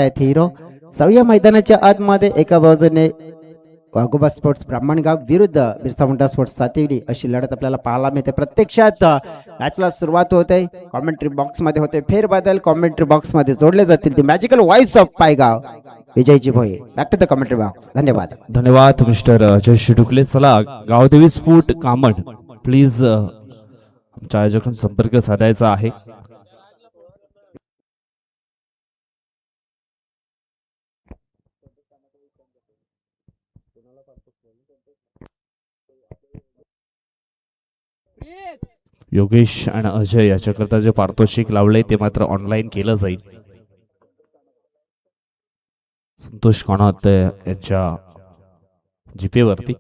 आहेत हिरो. सवय मैदानाच्या आतमध्ये एका बाजूने वाघोबा स्पोर्ट्स ब्राह्मणगाव विरुद्ध बिरसा मुंडा स्पोर्ट्स सातिवली अशी लढत आपल्याला पाहायला मिळते. प्रत्यक्षात मॅचला सुरुवात होते. कॉमेंट्री बॉक्स मध्ये होते फेरबदल. कॉमेंट्री बॉक्स मध्ये जोडले जातील ती magical voice of Paygaon Vijayji Bhoye. Back to the commentary box. धन्यवाद. धन्यवाद मिस्टर अजय शिडुकले. चला गावदेवी स्फोट कामण प्लीज आमच्या आयोजकांशी संपर्क साधायचा आहे. योगेश आणि अजय याच्याकरता जे पारितोषिक लावले ते मात्र ऑनलाईन केलं जाईल. संतोष काणात यांच्या जीपे वरती.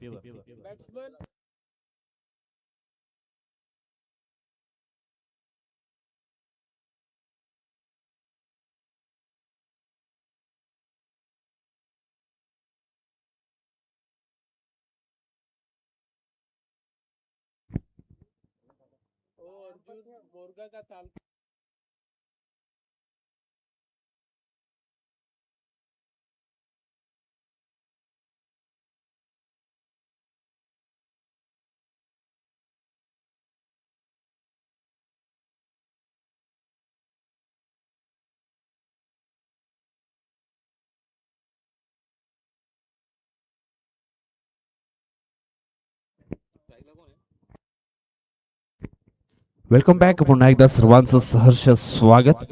Welcome back. पुन्हा एकदा सर्वांचं सहर्ष स्वागत.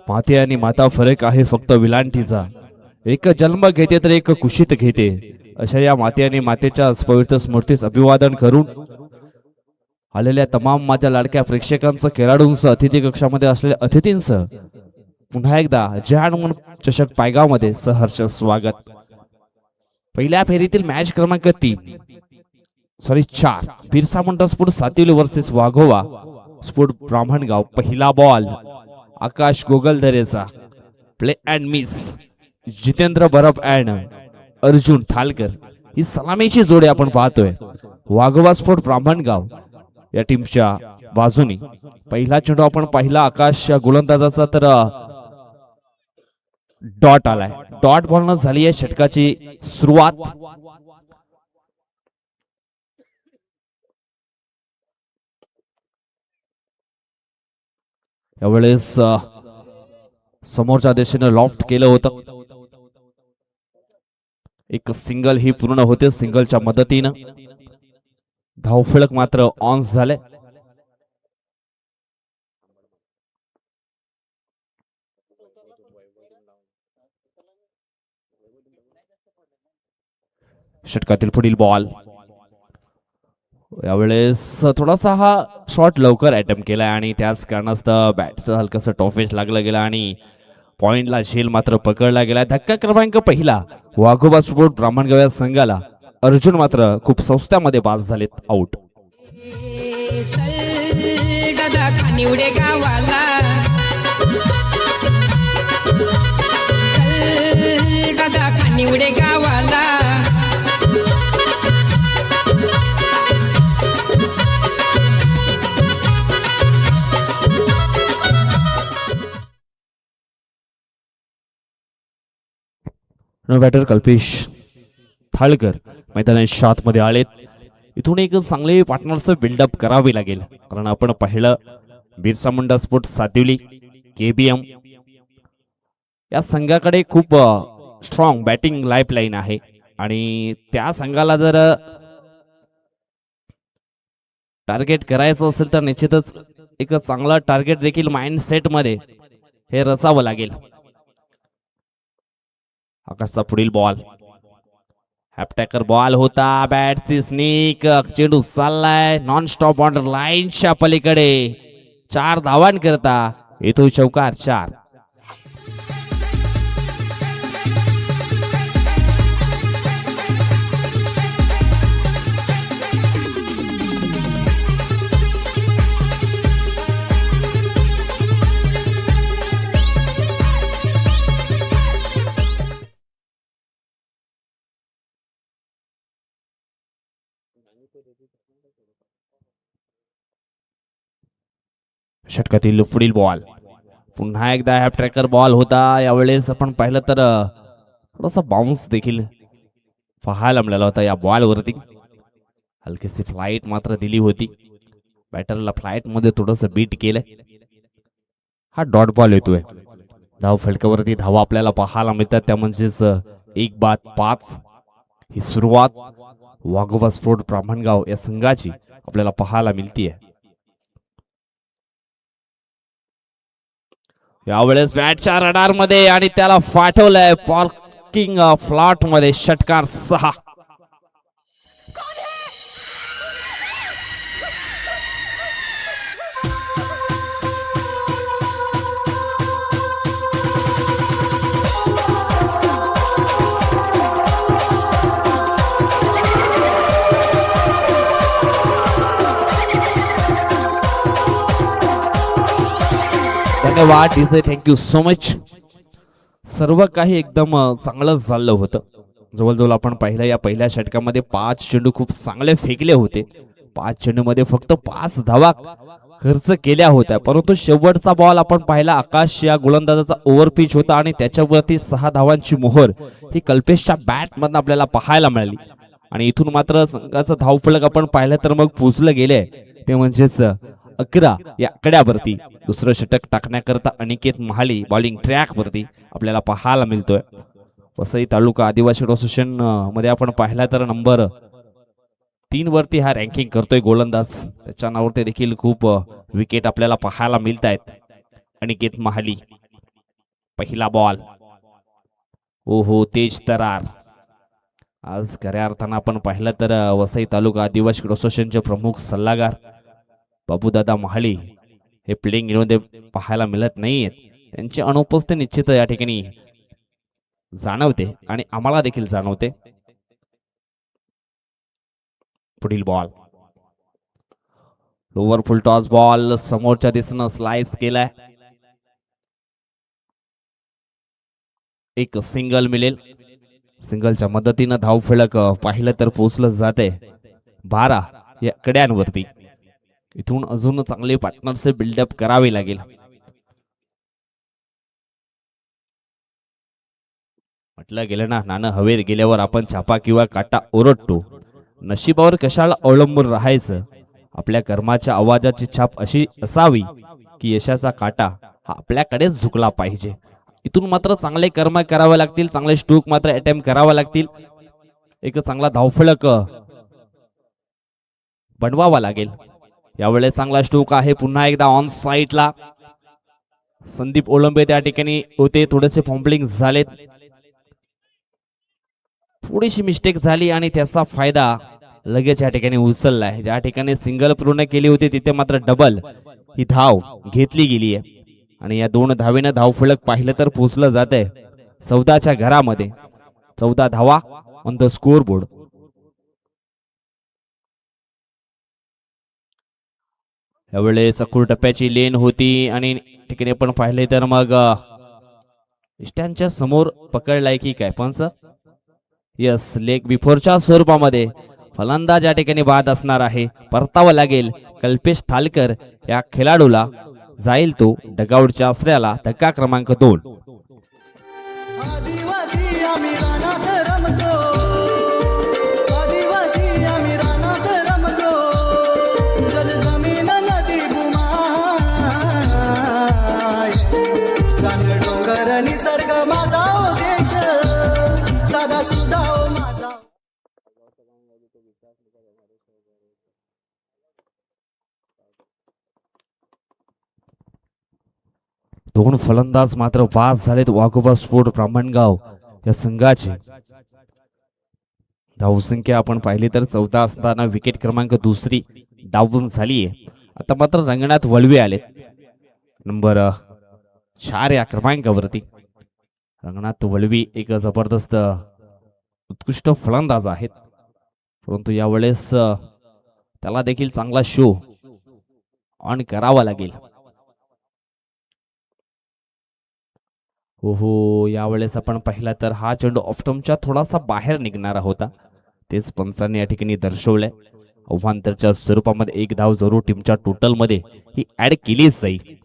माते आणि माता फरक आहे फक्त विलांटीचा. एक जन्म घेते तर एक कुशीत घेते. अशा या माते आणि मातेच्या पवित्र स्मृतीस अभिवादन करून आलेल्या तमाम माझ्या लाडक्या प्रेक्षकांचं, खेळाडूंचं, अतिथी कक्षामध्ये असलेल्या अतिथींचं पुन्हा एकदा जय हनुमान चषक पायगाव मध्ये सहर्ष स्वागत. पहिल्या फेरीतील मॅच क्रमांक 4 Birsa Munda sport Sativali versus Waghoba sport Brahmangaon. पहिला बॉल आकाश गोगलदरेचा. Play and miss. Jitendra Baraf and Arjun थालकर ही सलामीची जोडी आपण पाहतोय. वाघोबा स्पोर्ट ब्राह्मणगाव या टीमच्या बाजूनी पहिला चेंडू आपण पाहिला आकाश गोलंदाजाचा, तर डॉट आलाय. डॉट बॉलनं झाली आहे षटकाची सुरुवात. यावेळेस समोरच्या दिशेने लॉफ्ट केलं होतं. एक सिंगल ही पूर्ण होते. सिंगलच्या मदतीनं धावफलक मात्र ऑन झाले. षटकातील पुढील बॉल. यावेळेस थोडासा हा शॉट लवकर अटेम्प्ट केलाय आणि त्याच कारणास्तव बॅटचं हलकसं टॉफेज लागलं गेलं आणि पॉइंटला झेल मात्र पकडला गेला. धक्का क्रमांक पहिला वाघोबा स्पोर्ट ब्राह्मणगाव या संघाला. अर्जुन मात्र खूप संस्थामध्ये बाद झालेत, आउट. बॅटर कल्पेश थाळकर मैदानाच्या आतमध्ये आलेत. इथून एक चांगले पार्टनरचं बिल्डअप करावे लागेल, कारण आपण पाहिलं बिरसा मुंडा स्पोर्ट सातिवली केबीएम या संघाकडे खूप स्ट्रॉंग बॅटिंग लाईफलाईन आहे आणि त्या संघाला जर टार्गेट करायचं असेल तर निश्चितच एक चांगला टार्गेट देखील माइंडसेट मध्ये हे रचावं लागेल. आकाशचा पुढील बॉल हॅपटॅकर बॉल होता. बॅटची स्निक. चेंडू चाललाय नॉन स्टॉप बॉर्डर लाईनच्या पलीकडे. 4 धावांकरता येतो चौकार. 4. षटकातील पुढील बॉल पुन्हा एकदा हॅप ट्रॅकर बॉल होता. यावेळेस आपण पाहिलं तर थोडासा बाउन्स देखील पाहायला मिळाला होता या बॉलवरती. हलकीशी फ्लाईट मात्र दिली होती. बॅटरला फ्लाईट मध्ये थोडस बीट केलंय. हा डॉट बॉल येतोय. धाव फलकावरती धावा आपल्याला पाहायला मिळतात. त्या म्हणजेच 1-5 ही सुरुवात वाघोबा स्पोर्ट ब्राह्मणगाव या संघाची आपल्याला पाहायला मिळतीये. यावेळेस बॅटच्या रडार मध्ये आणि त्याला फाटवलंय पार्किंग फ्लॉट मध्ये. षटकार 6. धन्यवाद डीजे, थँक्यू सो मच. सर्व काही एकदम चांगलं झालं होतं. जवळजवळ आपण या पहिल्या षटकामध्ये 5 चेंडू खूप चांगले फेकले होते. 5 चेंडूमध्ये फक्त 5 धावा खर्च केल्या होत्या. परंतु शेवटचा बॉल आपण पाहिला, आकाश या गोलंदाजाचा ओव्हरपिच होता आणि त्याच्यावरती 6 धावांची मोहर ही कल्पेशच्या बॅट मधून आपल्याला पाहायला मिळाली. आणि इथून मात्र संघाचं धावफलक आपण पाहिलं तर मग पोचलं गेले ते म्हणजेच 11 या आकड्यावरती. दुसरं षटक टाकण्याकरता अनिकेत महाली बॉलिंग ट्रॅक वरती आपल्याला पाहायला मिळतोय. वसई तालुका आदिवासी असोसिएशन मध्ये आपण पाहिला तर नंबर 3 वरती हा रँकिंग करतोय गोलंदाज. त्याच्या नावावरती देखील खूप विकेट आपल्याला पाहायला मिळत आहेत. अनिकेत महाली, पहिला बॉल. ओहो, तेज तरार. आज खऱ्या अर्थानं आपण पाहिलं तर वसई तालुका आदिवासी असोसिएशनचे प्रमुख सल्लागार बाबूदादा महाली हे प्लेइंग मध्ये पाहायला मिळत नाहीयेत. त्यांची अनुपस्थिती निश्चित या ठिकाणी जाणवते आणि आम्हाला देखील जाणवते. पुढील बॉल, लोवर फुल टॉस बॉल समोरच्या दिशेनं स्लाइस केलाय. एक सिंगल मिळेल. सिंगलच्या मदतीनं धाव फलक पाहिलं तर पोहोचलं जाते 12 या कड्यांवरती. इथून अजून चांगले पार्टनरशिप बिल्डअप करावे लागेल. म्हटलं गेलं ना, नाणं हवेत गेल्यावर आपण छापा किंवा काटा ओरडतो. नशिबावर कशाला अवलंबून राहायचं. आपल्या कर्माच्या आवाजाची छाप अशी असावी की यशाचा काटा हा आपल्याकडेच झुकला पाहिजे. इथून मात्र चांगले कर्म करावे लागतील. चांगले स्ट्रोक मात्र अटेम्प्ट करावा लागतील. एक चांगला धावफलक बनवावा लागेल. यावेळेस चांगला स्ट्रोक आहे. पुन्हा एकदा ऑन साइडला संदीप ओलंबे त्या ठिकाणी होते. थोडेसे फॉम्बलिंग झालेत. थोडीशी मिस्टेक झाली आणि त्याचा फायदा लगेच या ठिकाणी उचललाय. ज्या ठिकाणी सिंगल पूर्ण केली होती तिथे मात्र डबल ही धाव घेतली गेली आहे. आणि या 2 धावेनं धावफलक पाहिलं तर पोहोचलं जात आहे 14च्या घरामध्ये. 14 धावा ऑन द स्कोर बोर्ड. यावेळेस अकुर टप्प्याची लेन होती आणि ठिकाणी आपण पाहिले तर मग इष्टांच्या समोर पकडलाय की काय पंच. यस, लेग बिफोरच्या स्वरूपामध्ये फलंदाज या ठिकाणी बाद असणार आहे. परतावं लागेल कल्पेश थालकर या खेळाडूला. जाईल तो डगआउटच्या आश्रयाला. धक्का क्रमांक 2. निसर्ग माझा देश साधा सुद्धा माझा. दोन फलंदाज मात्र बाद झालेत वाघोबा स्पोर्ट ब्राह्मणगाव या संघाची. धावसंख्या आपण पाहिली तर 14 असताना विकेट क्रमांक 2 डाऊन झालीये. आता मात्र रंगणात वळवे आलेत. नंबर 4 या क्रमांकावरती रंगनाथ वळवी एक जबरदस्त उत्कृष्ट फलंदाज आहेत. परंतु यावेळेस त्याला देखील चांगला शो ऑन करावा लागेल. हो, यावेळेस आपण पाहिला तर हा चेंडू ऑफ्टमच्या थोडासा बाहेर निघणारा होता. तेच पंचांनी या ठिकाणी दर्शवलंय. अव्हांतरच्या स्वरूपामध्ये 1 धाव जरूर टीमच्या टोटल मध्ये ही ऍड केलीच जाईल.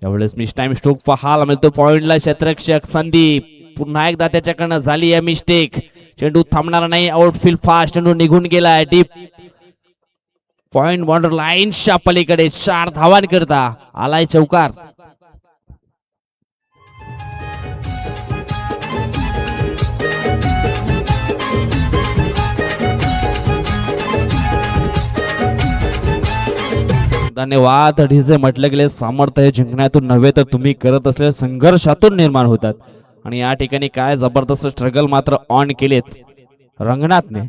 यावेळेस मिस टाइम स्ट्रोक पाहायला मिळतो पॉइंटला क्षेत्ररक्षक संदीप. पुन्हा एकदा त्याच्याकडनं झाली आहे मिस्टेक. चेंडू थांबणार नाही. आउटफील्ड फास्ट चेंडू निघून गेलाय डीप पॉइंट बॉर्डर लाईनच्या पलीकडे 4 धावांकरता आलाय चौकार. धन्यवाद. अडीचे म्हटले गेले सामर्थ्य हे जिंकण्यातून नव्हे तर तुम्ही करत असलेल्या संघर्षातून निर्माण होतात. आणि या ठिकाणी काय जबरदस्त स्ट्रगल मात्र ऑन केलेत रंगनाथने.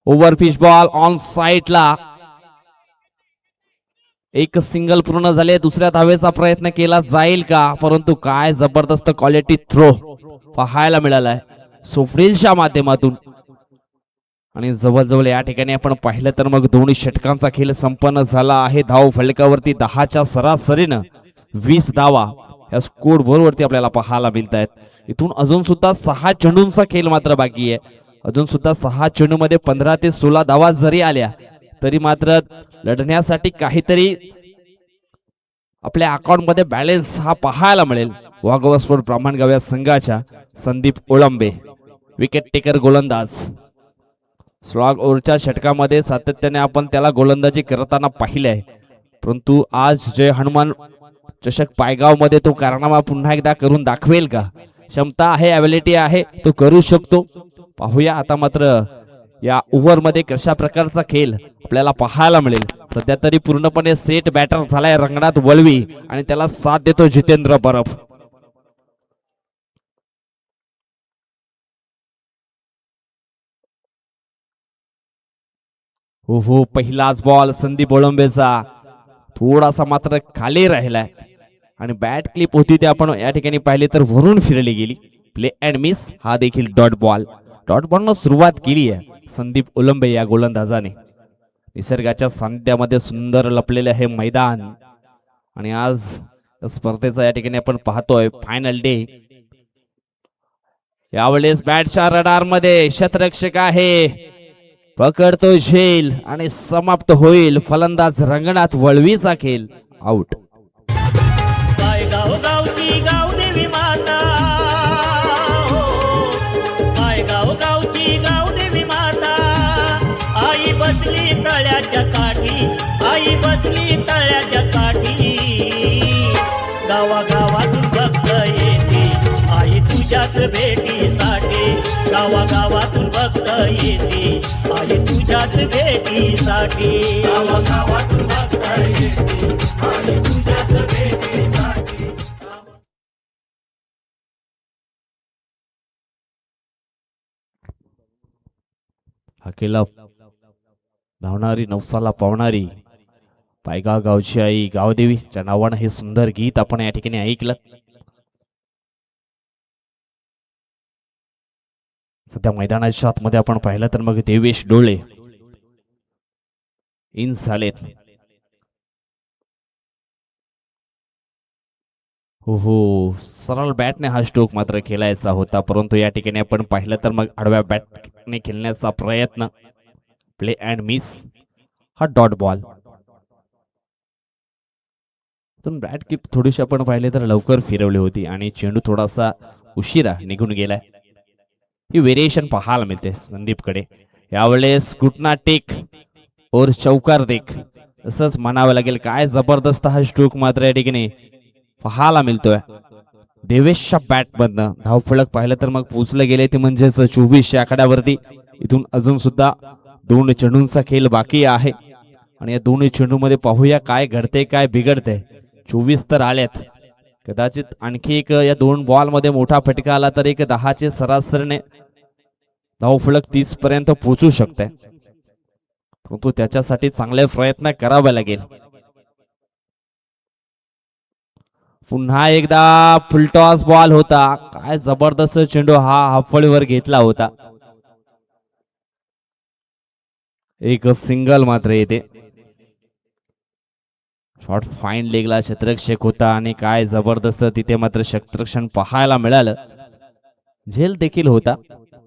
ओव्हर पिच बॉल ऑन साइडला एक सिंगल पूर्ण झाले. दुसऱ्या धावेचा प्रयत्न केला जाईल का, परंतु काय जबरदस्त क्वालिटी थ्रो पाहायला मिळालाय सोफ्रिलच्या माध्यमातून. आणि जवळजवळ या ठिकाणी आपण पाहिलं तर मग दोन्ही षटकांचा खेळ संपन्न झाला आहे. धाव फलकावरती 10च्या सरासरीनं 20 धावा या स्कोर बोर्डवरती आपल्याला पाहायला मिळत आहेत. इथून अजून सुद्धा 6 चेंडूंचा खेळ मात्र बाकी आहे. अजून सुद्धा 6 चेंडूमध्ये 15 ते 16 धावा जरी आल्या तरी मात्र लढण्यासाठी काहीतरी आपल्या अकाउंटमध्ये बॅलन्स हा पाहायला मिळेल. वाघोबा स्पोर्ट ब्राह्मणगाव या संघाच्या संदीप ओळंबे विकेट टेकर गोलंदाज. स्लॉग ओव्हरच्या षटकामध्ये सातत्याने आपण त्याला गोलंदाजी करताना पाहिले आहे, परंतु आज जय हनुमान चषक पायगाव मध्ये तो कारनामा पुन्हा एकदा करून दाखवेल का. क्षमता आहे, ॲबिलिटी आहे, तो करू शकतो. पाहूया आता मात्र या ओव्हर मध्ये कशा प्रकारचा खेळ आपल्याला पाहायला मिळेल. सध्या तरी पूर्णपणे सेट बॅटर झालाय रंगनाथ वळवी आणि त्याला साथ देतो जितेंद्र बरफ. हो पहिलाच बॉल संदीप ओळंबेचा थोडासा मात्र खाली राहिलाय आणि बॅट क्लिप होती ते आपण या ठिकाणी पाहिली तर वरून फिरली गेली. Play and miss. हा देखील डॉट बॉलनं सुरुवात केली आहे संदीप ओलंबे या गोलंदाजाने. निसर्गाच्या सानिध्यामध्ये सुंदर लपलेले हे मैदान आणि आज स्पर्धेचा या ठिकाणी आपण पाहतोय फायनल डे. यावेळेस बॅटच्या रडार मध्ये क्षेत्ररक्षक आहे, पकडतो झेल आणि समाप्त होईल फलंदाज रंगनाथ वळवीचा खेळ. आउट. गाव गावची गावदेवी माता हो, गावची गावदेवी माता. आई बसली तळ्याच्या काठी, आई बसली तळ्याच्या काठी. गावागावातून भक्त येते आई तुझ्याच भेटीसाठी. गावागावातून भक्त येते आई तुझ्याच भेटीसाठी. गावागावातून भक्त येते आई तुझ्याच भेटीसाठी. हकेला धावणारी नवसाला पावणारी पायगाव गावची आई गावदेवीच्या नावानं हे सुंदर गीत आपण या ठिकाणी ऐकलं. सध्या मैदानाच्या आतमध्ये आपण पाहिलं तर मग देवेश डोळे इन झालेत. हो सरळ बॅटने हा स्ट्रोक मात्र खेळायचा होता, परंतु या ठिकाणी आपण पाहिलं तर मग आडव्या बॅटने खेळण्याचा प्रयत्न. Play and miss. हा डॉट बॉल. बॅट किप थोडीशी आपण पाहिले तर लवकर फिरवली होती आणि चेंडू थोडासा उशिरा निघून गेलाय. ही व्हेरिएशन पाहायला मिळते संदीपकडे. यावेळेस घुटना टेक और चौकार देख असंच म्हणावं लागेल. काय जबरदस्त हा स्ट्रोक मात्र या ठिकाणी पाहायला मिळतोय देवेशच्या बॅट मधनं. धावफलक पाहिलं तर मग पोचले गेले ते म्हणजेच 24 आकड्यावरती. इथून अजून सुद्धा 2 चेंडूंचा खेळ बाकी आहे आणि या 2 चेंडूमध्ये पाहूया काय घडते काय बिघडते. 24 तर आल्यात, कदाचित आणखी एक या 2 बॉल मध्ये मोठा फटका आला तर एक 10चे सरासरीने धावफलक 30 पर्यंत पोहोचू शकते, परंतु त्याच्यासाठी चांगले प्रयत्न करावे लागेल. पुन्हा एकदा फुलटॉस बॉल होता. काय जबरदस्त चेंडू हा हाफळीवर घेतला होता. एक सिंगल मात्र येते. शॉट फाईन लेगला क्षेत्ररक्षक होता आणि काय जबरदस्त तिथे मात्र क्षेत्ररक्षण पाहायला मिळालं. झेल देखील होता,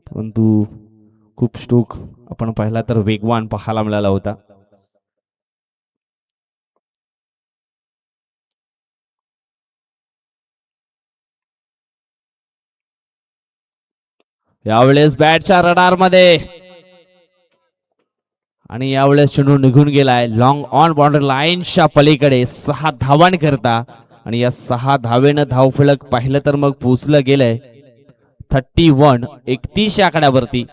परंतु खूप स्ट्रोक आपण पाहिला तर वेगवान पाहायला मिळाला होता. यावेळेस बॅटच्या रडार मध्ये आणि यावेळेस चेंडू निघून गेलाय लॉंग ऑन बाउंड्री लाईनच्या पलीकडे 6 धावांकरता आणि या 6 धावेनं धावफलक पाहिलं तर मग पोचलं गेलंय 31 आकड्यावरती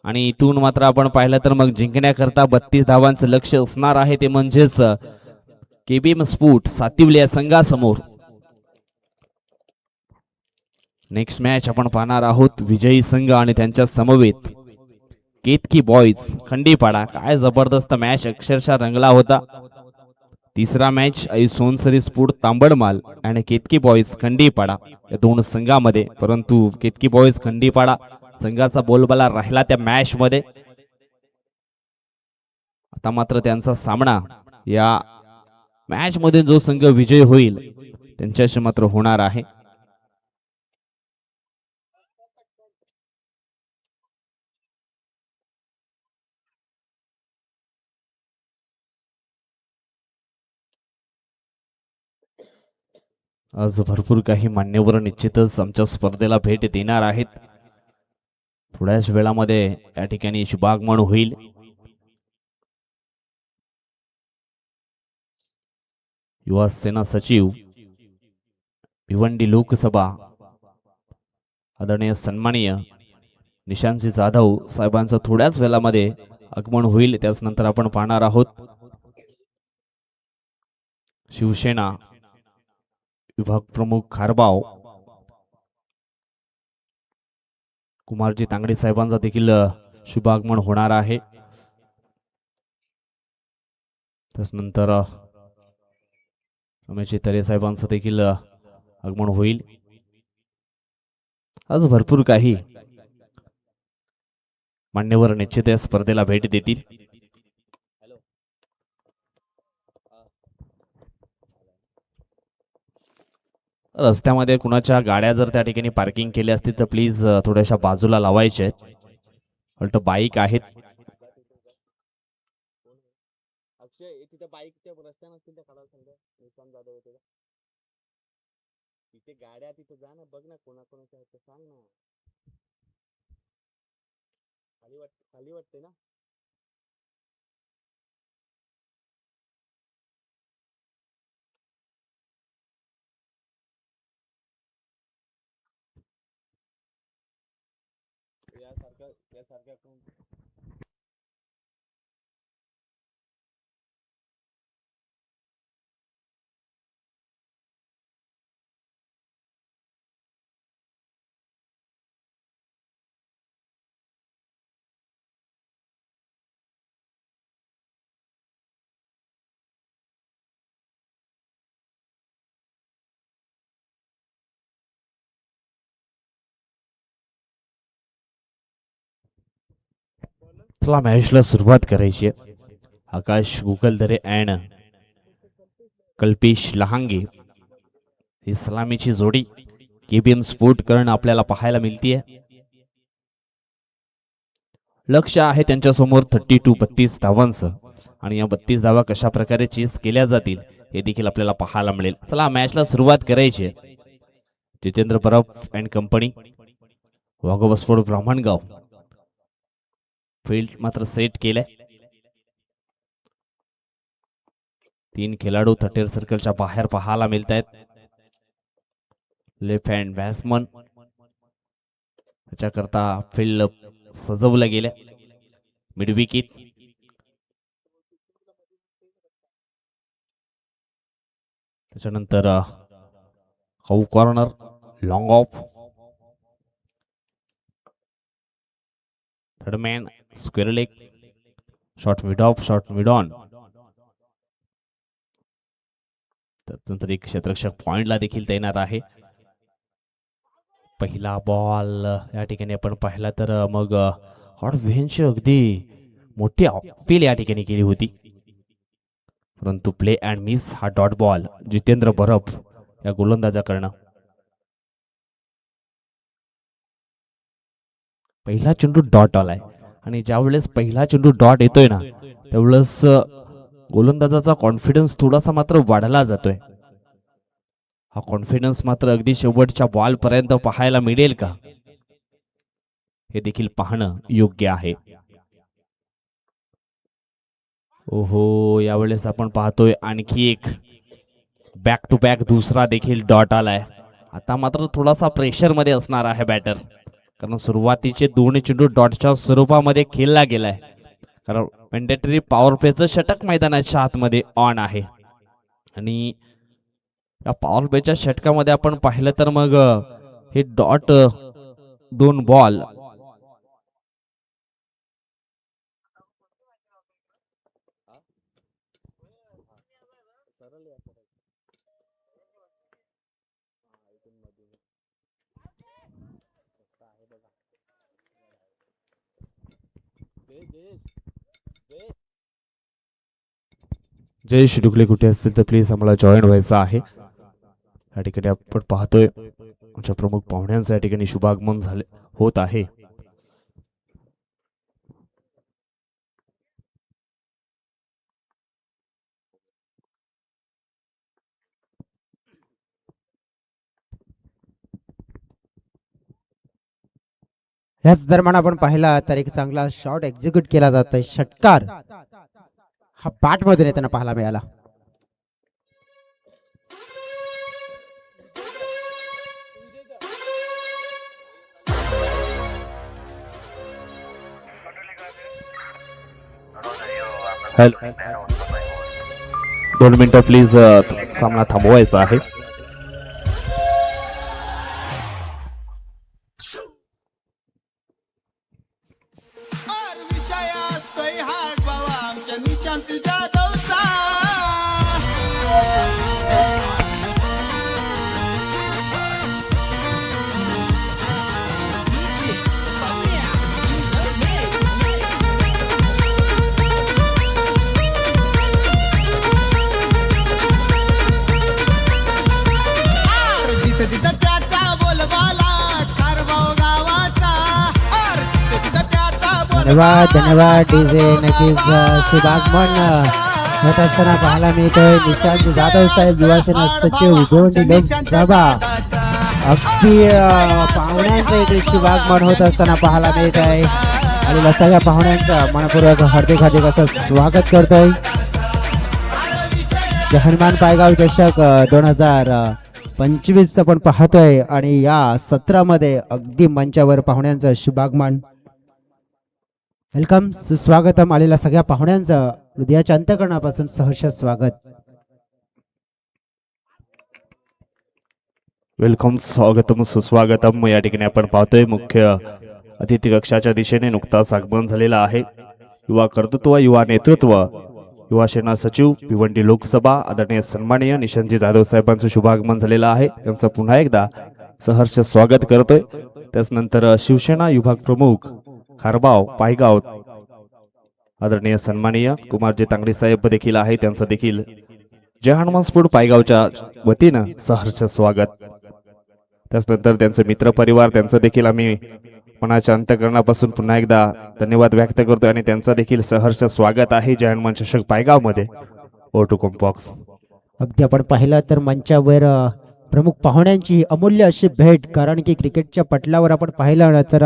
आणि इथून मात्र आपण पाहिलं तर मग जिंकण्याकरता 32 धावांचं लक्ष असणार आहे ते म्हणजेच केबीएम स्पोर्ट सातिवली या संघासमोर. नेक्स्ट मॅच आपण पाहणार आहोत विजयी संघ आणि त्यांच्या समवेत केतकी बॉईज खंडीपाडा. काय जबरदस्त मॅच अक्षरशः रंगला होता. तिसरा मॅच सोनसरी स्पोर्ट तांबडमाल आणि केतकी बॉईज खंडीपाडा या दोन संघामध्ये, परंतु केतकी बॉईज खंडीपाडा संघाचा बोलबाला राहिला त्या मॅच मध्ये. आता मात्र त्यांचा सामना या मॅच मध्ये जो संघ विजय होईल त्यांच्याशी मात्र होणार आहे. आज भरपूर काही मान्यवर निश्चितच आमच्या स्पर्धेला भेट देणार आहेत. थोड्याच वेळामध्ये या ठिकाणी शुभागमन होईल. युवा सेना सचिव भिवंडी लोकसभा आदरणीय सन्माननीय निशांतजी जाधव साहेबांचं थोड्याच वेळामध्ये आगमन होईल. त्याच नंतर आपण पाहणार आहोत शिवसेना विभाग प्रमुख खारबाव कुमारजी तांगडे साहेबांचा देखील शुभागमन होणार आहे. त्यानंतर रमेश तरे साहेबांचं देखील आगमन होईल. आज भरपूर काही मान्यवर निश्चित या स्पर्धेला भेट देतील. रस्त्यामध्ये कुणाच्या गाड्या जर त्या ठिकाणी पार्किंग केल्या असतील तर प्लीज थोड्याशा बाजूला लावायचे आहेत. उलट बाईक आहेत. तिथे गाड्या तिथे जा ना, बघ ना कोणाकोणाच्या आहेत सांग ना. खाली वाटते ना. यासारख्या चला मॅचला सुरुवात करायची आहे. आकाश गुगलदरे अँड कल्पेश लहांगे ही सलामीची जोडी केबीएम स्पोर्ट करणं आपल्याला पाहायला मिळतीये. लक्ष आहे त्यांच्या समोर 32 धावांचं आणि या 32 धावा कशा प्रकारे चेस केल्या जातील हे देखील आपल्याला पाहायला मिळेल. चला मॅचला सुरुवात करायची आहे. Jitendra Baraf and company Waghoba sport Brahmangaon field मात्र सेट केलंय. 3 खेळाडू 30 सर्कलच्या बाहेर पाहायला मिळत आहेत. लेफ्ट हँड बॅट्समन त्याच्याकरता फील्ड सजवलं गेलं. मिड विकेट त्याच्यानंतर how corner long of third man square leg short mid of short mid on. त्यानंतर एक क्षेत्ररक्षक पॉइंटला देखील तैनात आहे. पहिला बॉल या ठिकाणी आपण पाहिला तर मग हॉट व्हेनची अगदी मोठी अपील या ठिकाणी केली होती, परंतु प्ले अँड मिस हा डॉट बॉल जितेंद्र बरफ या गोलंदाजाकडनं. पहिला चेंडू डॉट आलाय आणि ज्यावेळेस पहिला चेंडू डॉट येतोय ना त्यावेळेस गोलंदाजाचा कॉन्फिडन्स थोडासा मात्र वाढला जातोय. हा कॉन्फिडन्स मात्र अगदी शेवटच्या बॉल पर्यंत पाहायला मिळेल का हे देखील पाहणं योग्य आहे. ओहो, यावेळेस आपण पाहतोय आणखी एक बॅक टू बॅक दुसरा देखील डॉट आलाय. आता मात्र थोडासा प्रेशर मध्ये असणार आहे बॅटर, कारण सुरुवातीचे दोन्ही चेंडू डॉटच्या स्वरूपामध्ये खेळला गेलाय. कारण मॅन्डेटरी पॉवर प्लेचं षटक मैदानाच्या आतमध्ये ऑन आहे आणि या पॉवर प्लेच्या षटकामध्ये आपण पाहिलं तर मग हे डॉट 2 बॉल जयेश डुकले कुठे असतील तर प्लीज आम्हाला जॉईन व्हायचं आहे. या ठिकाणी आपण पाहतोय आमच्या प्रमुख पाहुण्यांचं या ठिकाणी शुभागमन झाले होत आहे. याच दरम्यान आपण पाहिला तर एक चांगला शॉट एक्झिक्यूट केला जातोय. षटकार हा बॅट मधून येताना पाहायला मिळाला. हॅलो, 2 मिनिटं प्लीज, सामना थांबवायचा आहे. विषय असतोय हार्ट बाबा आमच्या निशांत जाधवचा. जिथं तिथं त्याचा बोलबाला खारबाव गावाचा. जिथं तिथं त्याचा धन्यवाद धन्यवाद डीजे. नक्कीच शुभागमन होत असताना पाहायला मिळतोय. निशांत जाधव साहेब, युवासेना सचिव, भिवंडी लोकसभा. अगदी पाहुण्यांचं इकडे शुभागमन होत असताना पाहायला मिळत आहे आणि सगळ्या पाहुण्यांचं मनपूर्वक हार्दिक हार्दिक असं स्वागत करतोय. हनुमान पायगाव चषक 2025 आपण पाहतोय आणि या सत्रामध्ये अगदी मंचावर पाहुण्यांचं शुभागमन. वेलकम, सुस्वागतम. आलेल्या सगळ्या पाहुण्यांचं हृदयाच्या अंतःकरणापासून सहर्ष स्वागत. वेलकम, स्वागतम, सुस्वागतम. या ठिकाणी आपण पाहतोय मुख्य अतिथी कक्षाच्या दिशेने नुकताच आगमन झालेला आहे. युवा कर्तृत्व, युवा नेतृत्व, युवा सेना सचिव, भिवंडी लोकसभा, आदरणीय सन्माननीय निशांतजी जाधव साहेबांचं शुभागमन झालेलं आहे. त्यांचं पुन्हा एकदा सहर्ष स्वागत करतोय. त्याचनंतर शिवसेना विभाग प्रमुख खारबाव पायगाव, आदरणीय सन्माननीय कुमारजी तांगडी साहेब देखील आहे. त्यांचं देखील जय हनुमान स्पोर्ट पायगावच्या वतीनं सहर्ष स्वागत. त्याचनंतर त्यांचे मित्र परिवार, त्यांचं देखील आम्ही मनाच्या अंतःकरणापासून पुन्हा एकदा धन्यवाद व्यक्त करतो आणि त्यांचं देखील सहर्ष स्वागत आहे जय हनुमान चषक पायगाव मध्ये. ओटू कॉम्पॉक्स. अगदी आपण पाहिलं तर मंचावर प्रमुख पाहुण्यांची अमूल्य अशी भेट. कारण की क्रिकेटच्या पटलावर आपण पाहिलं ना तर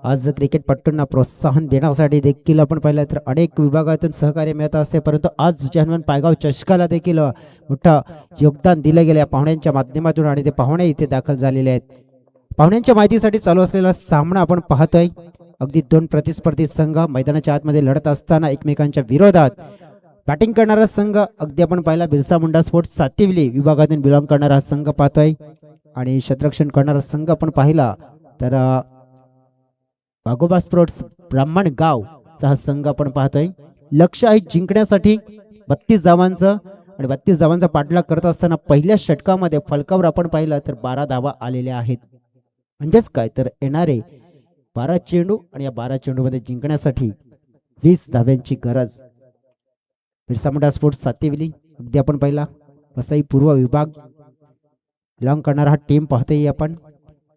आज क्रिकेटपटूंना प्रोत्साहन देण्यासाठी देखील आपण पाहिलं तर अनेक विभागातून सहकार्य मिळत असते, परंतु आज जय हनुमान पायगाव चषकाला देखील मोठं योगदान दिलं गेलं या पाहुण्यांच्या माध्यमातून आणि ते पाहुणे इथे दाखल झालेले आहेत. पाहुण्यांच्या माहितीसाठी चालू असलेला सामना आपण पाहतोय. अगदी 2 प्रतिस्पर्धी संघ मैदानाच्या आतमध्ये लढत असताना एकमेकांच्या विरोधात. बॅटिंग करणारा संघ अगदी आपण पाहिला बिरसा मुंडा स्पोर्ट्स सातिवली विभागातून बिलॉंग करणारा संघ पाहतोय आणि क्षेत्ररक्षण करणारा संघ आपण पाहिला तर वाघोबा स्पोर्ट्स ब्राह्मणगावचा हा संघ आपण पाहतोय. लक्ष आहे जिंकण्यासाठी 32 धावांचं आणि 32 धावांचा पाठलाग करत असताना पहिल्या षटकामध्ये फलकावर आपण पाहिलं तर 12 धावा आलेल्या आहेत. म्हणजेच काय तर येणारे 12 चेंडू आणि या 12 चेंडूमध्ये जिंकण्यासाठी 20 धाव्यांची गरज. बिरसा मुंडा स्पोर्ट्स सातिवली अगदी आपण पाहिला वसई पूर्व विभाग बिलॉंग करणारा हा टीम पाहतोय आपण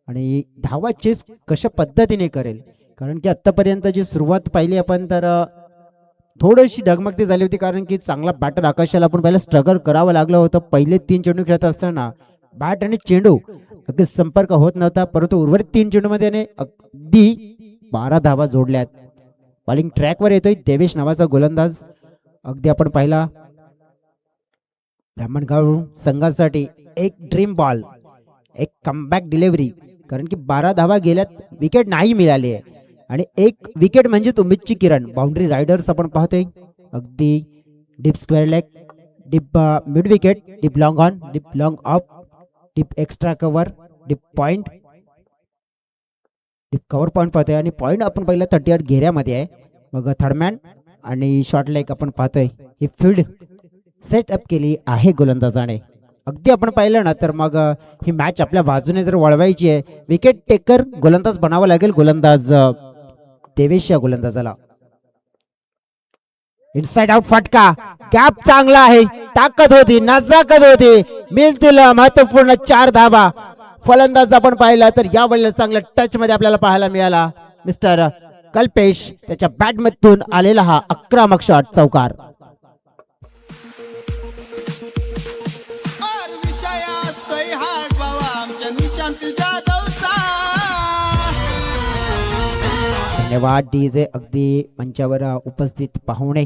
आणि धावा चेस कशा पद्धतीने करेल. कारण की आतापर्यंत जी सुरुवात पाहिली आपण तर थोडीशी डगमगती झाली होती, कारण की चांगला बॅटर आकाशाला आपण पहिला स्ट्रगल करावं लागलं होतं. पहिले 3 चेंडू खेळत असताना बॅट आणि चेंडू अगदी संपर्क होत नव्हता, परंतु उर्वरित 3 चेंडूमध्ये अगदी 12 धावा जोडल्यात. बॉलिंग ट्रॅकवर येतोय देवेश नावाचा गोलंदाज. अगदी आपण पाहिला ब्राह्मणगाव संघासाठी एक ड्रीम बॉल, एक कमबॅक डिलिव्हरी, कारण की 12 धावा गेल्यात, विकेट नाही मिळाली आहे आणि एक विकेट म्हणजे उमेदची किरण. बाउंड्री रायडर्स आपण पाहतोय अगदी deep square leg, deep mid wicket, deep long on, deep long of, deep extra cover, deep point, deep cover point पाहतोय आणि पॉइंट आपण पहिला 38 घेऱ्यामध्ये आहे. मग थर्डमॅन आणि शॉर्ट लेग आपण पाहतोय. ही फील्ड सेटअप केली आहे गोलंदाजाने. अगदी आपण पाहिलं ना तर मग ही मॅच आपल्या बाजूने जर वळवायची आहे, विकेट टेकर गोलंदाज बनावा लागेल गोलंदाज देवेश या गोलंदाजाला. इनसाइड आउट फटका, गॅप चांगला आहे, ताकद होती, नजाकत होती, मिळतील महत्वपूर्ण 4 धावा. फलंदाज आपण पाहिला तर या वेळेला चांगल्या टच मध्ये आपल्याला पाहायला मिळाला मिस्टर कल्पेश. त्याच्या बॅटमधून आलेला हा आक्रमक शॉट चौकार. और विषय असतोय हार्ट बाबा आमच्या निशांत जाधवचा. धन्यवाद डीजे. अगदी मंचावर उपस्थित पाहुणे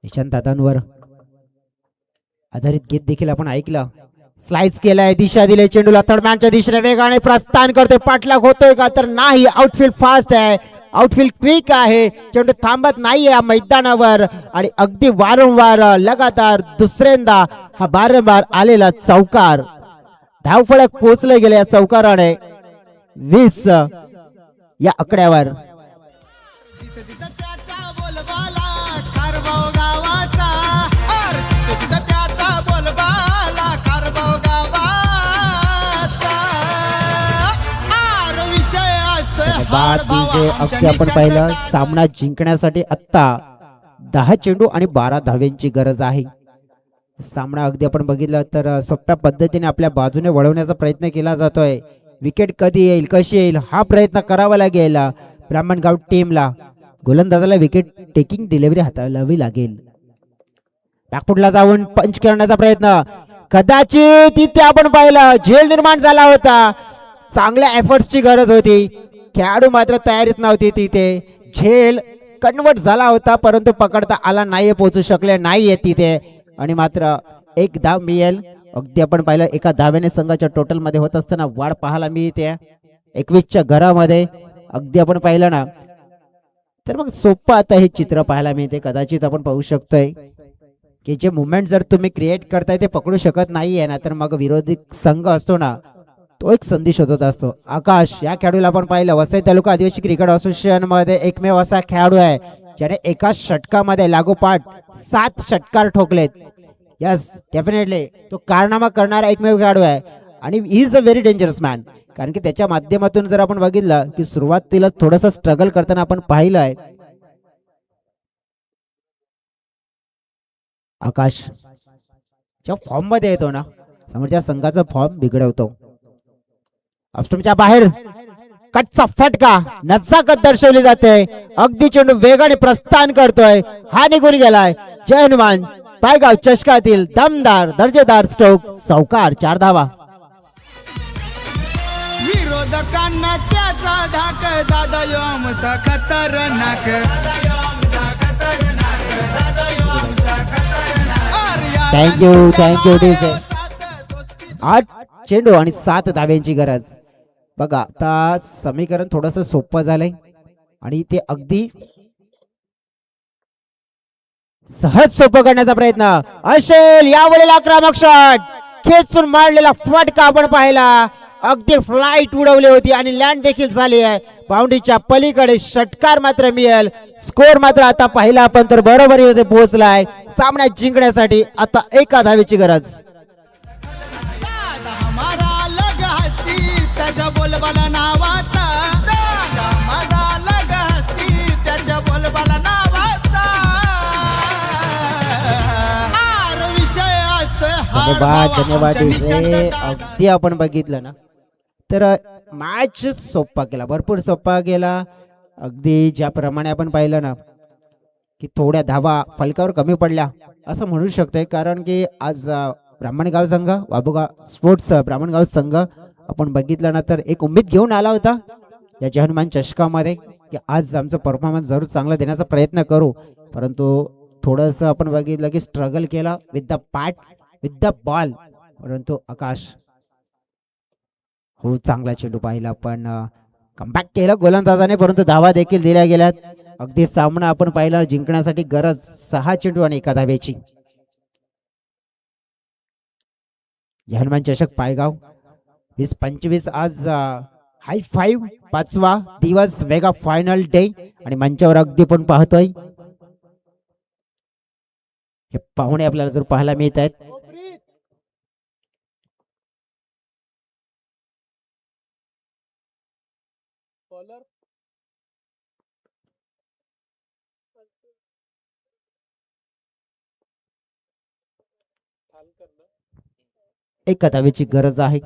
निशांत दादांवर आधारित गीत देखील आपण ऐकलं. स्लाइस केलाय, दिशा दिले चेंडूला, थर्डमॅनच्या दिशेने वेगाने प्रस्थान करतोय, पाठलाग होतोय का तर नाही. आउटफील्ड फास्ट आहे, आउटफील्ड क्विक आहे, चेंडू थांबत नाहीये या मैदानावर आणि अगदी वारंवार लगातार दुसऱ्यांदा हा वारंवार आलेला चौकार. धावफलक पोहोचले गेले या चौकाराने 20 या आकड्यावर. जिथं तिथं त्याचा बोलबाला कारभाव गावाचा. और जिथं तिथं त्याचा बोलबाला कारभाव गावाचा. और विषय असतोय बाद हार्ट बाबा डीजे. आमच्या अगदी आपण निशांत पाहिलं सामना जिंकण्यासाठी आता 10 चेंडू आणि 12 धाव्यांची गरज आहे. सामना अगदी आपण बघितलं तर सोप्या पद्धतीने आपल्या बाजूने वळवण्याचा प्रयत्न केला जातोय. विकेट कधी येईल, कशी येईल हा प्रयत्न करावा लागेल ब्राह्मणगाव टीमला. गोलंदाजाला विकेट टेकिंग डिलिव्हरी हाताळावी लागेल. बॅकफुटला जाऊन पंच करण्याचा प्रयत्न, कदाचित तिथे आपण पाहिलं झेल निर्माण झाला होता. चांगल्या एफर्ट्सची गरज होती, खेळाडू मात्र तयारीत नव्हती. तिथे झेल कन्वर्ट झाला होता परंतु पकडता आला नाहीये, पोहोचू शकले नाहीये तिथे आणि मात्र एक धाव मिळेल. अगदी आपण पाहिलं एका धाव्याने संघाच्या टोटल मध्ये होत असताना वाढ पाहायला मिळते 21च्या घरामध्ये. अगदी आपण पाहिलं ना तर मग सोपं आता हे चित्र पाहायला मिळते. कदाचित आपण पाहू शकतोय की जे मुवमेंट जर तुम्ही क्रिएट करताय ते पकडू शकत नाहीये ना तर मग विरोधी संघ असतो ना तो एक संधी शोधत असतो. आकाश या खेळाडूला आपण पाहिलं वसई तालुका आदिवासी क्रिकेट असोसिएशन मध्ये एकमेव असा खेळाडू आहे ज्याने एका षटकामध्ये लागोपाठ 7 षटकार ठोकलेत. यस डेफिनेटली तो कारनामा करणारा एकमेव खेळाडू आहे आणि he is a very dangerous man. कारण की त्याच्या माध्यमातून जर आपण बघितलं की सुरुवातीला थोडस स्ट्रगल करताना आपण पाहिलं आहे. आकाश ज्या फॉर्म मध्ये येतो ना समोरच्या संघाचा फॉर्म बिघडवतो. ऑफस्टंपच्या बाहेर कटचा फटका, नजाकत दर्शवली जाते. अगदी चेंडू वेगाने प्रस्थान करतोय, हा निघून गेलाय. जय हनुमान पायगाव चषकातील दमदार दर्जेदार स्ट्रोक चौकार 4 धावा. विरोधकांना त्याचा धाक दादा यो आमचा खतरनाक. Thank you DJ. 8 चेंडू आणि 7 धाव्यांची गरज. बघा आता समीकरण थोडस सोपं झालंय आणि ते अगदी सहज सोपं करण्याचा प्रयत्न असेल. यावेळेला आक्रमक शॉट, खेचून मारलेला फटका आपण पाहिला. अगदी फ्लाइट उडवली होती आणि लँड देखील झाली आहे. बाउंड्रीच्या पलीकडे षटकार मात्र मिळेल. स्कोर मात्र आता पाहिला आपण तर बरोबरीमध्ये पोहोचलाय. सामन्यात जिंकण्यासाठी आता 1 धावेची गरज. दादा हमारा लग हस्ती त्याच्या बोलबाला नावाचा. दादा माझा लग हस्ती त्याच्या बोलबाला नावाचा. आर विषय असतोय हार्ट धन्यवाद बाबा धन्यवाद आमच्या निशांत डीजे. दादा. अगदी आपण बघितलं ना तर मॅच सोपा केला, भरपूर सोपा गेला. अगदी ज्याप्रमाणे आपण पाहिलं ना की थोड्या धावा फलकावर कमी पडल्या असं म्हणू शकतोय. कारण की आज ब्राह्मणगाव संघ वाबुगा स्पोर्ट्स ब्राह्मणगाव संघ आपण बघितलं ना तर एक उमेद घेऊन आला होता या जय हनुमान चषकामध्ये की आज आमचं परफॉर्मन्स जरूर चांगला देण्याचा प्रयत्न करू, परंतु थोडंसं आपण बघितलं की स्ट्रगल केला with the bat with the ball, परंतु आकाश हो चांगला चेंडू पाहिला पण कमबॅक केलं गोलंदाजाने, परंतु धावा देखील दिल्या गेल्यात. अगदी सामना आपण पाहिला जिंकण्यासाठी गरज 6 चेंडू आणि 1 धावेची. हनुमान चषक पायगाव 20-25 आज हाय 5वा दिवस मेगा फायनल डे आणि मंचावर अगदी पण पाहतोय हे पाहुणे आपल्याला जर पाहायला मिळत आहेत. एक धावेची गरज आहे.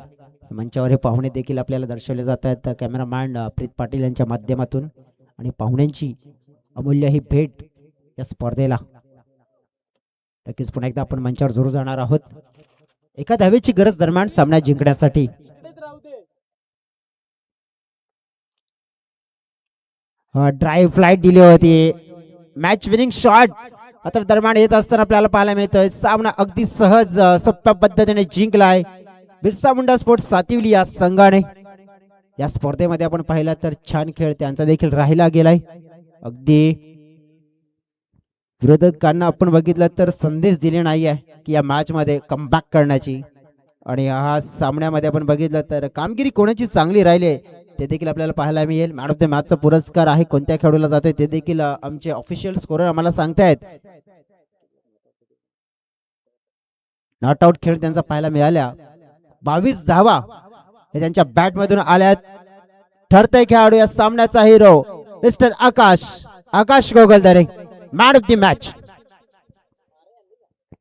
मंचावर हे पाहुणे देखील आपल्याला दर्शवले जात आहेत कॅमेरामॅन प्रीत पाटील यांच्या माध्यमातून, आणि पाहुण्यांची अमूल्य ही भेट या स्पर्धेला नक्कीच पुन्हा एकदा आपण मंचावर जरूर जाणार आहोत. 1 धावेची गरज दरम्यान सामना जिंकण्यासाठी. ड्राईव्ह फ्लाईट दिली होती, मॅच विनिंग शॉट आता दरम्यान येत असताना आपल्याला पाहायला मिळतोय. सामना अगदी सहज सोप्या पद्धतीने जिंकलाय बिरसा मुंडा स्पोर्ट्स सातिवली या संघाने. या स्पर्धेमध्ये आपण पाहिला तर छान खेळ त्यांचा देखील राहिला गेलाय. अगदी विरोधकांना आपण बघितलं तर संदेश दिले नाही आहे की या मॅच मध्ये कमबॅक करण्याची, आणि हा सामन्यामध्ये आपण बघितलं तर कामगिरी कोणाची चांगली राहिली ते देखील आपल्याला पाहायला मिळेल. मॅन ऑफ द मॅचचा पुरस्कार आहे कोणत्या खेळाडूला जातोय ते देखील आमचे ऑफिशियल स्कोरर आम्हाला सांगतायत. नॉट आउट खेळ त्यांचा पाहायला मिळाल्या. 22 धावा हे त्यांच्या बॅट मधून आल्यात. ठरतय खेळाडू या सामन्याचा hero mister Akash Gogaldare, man of the match.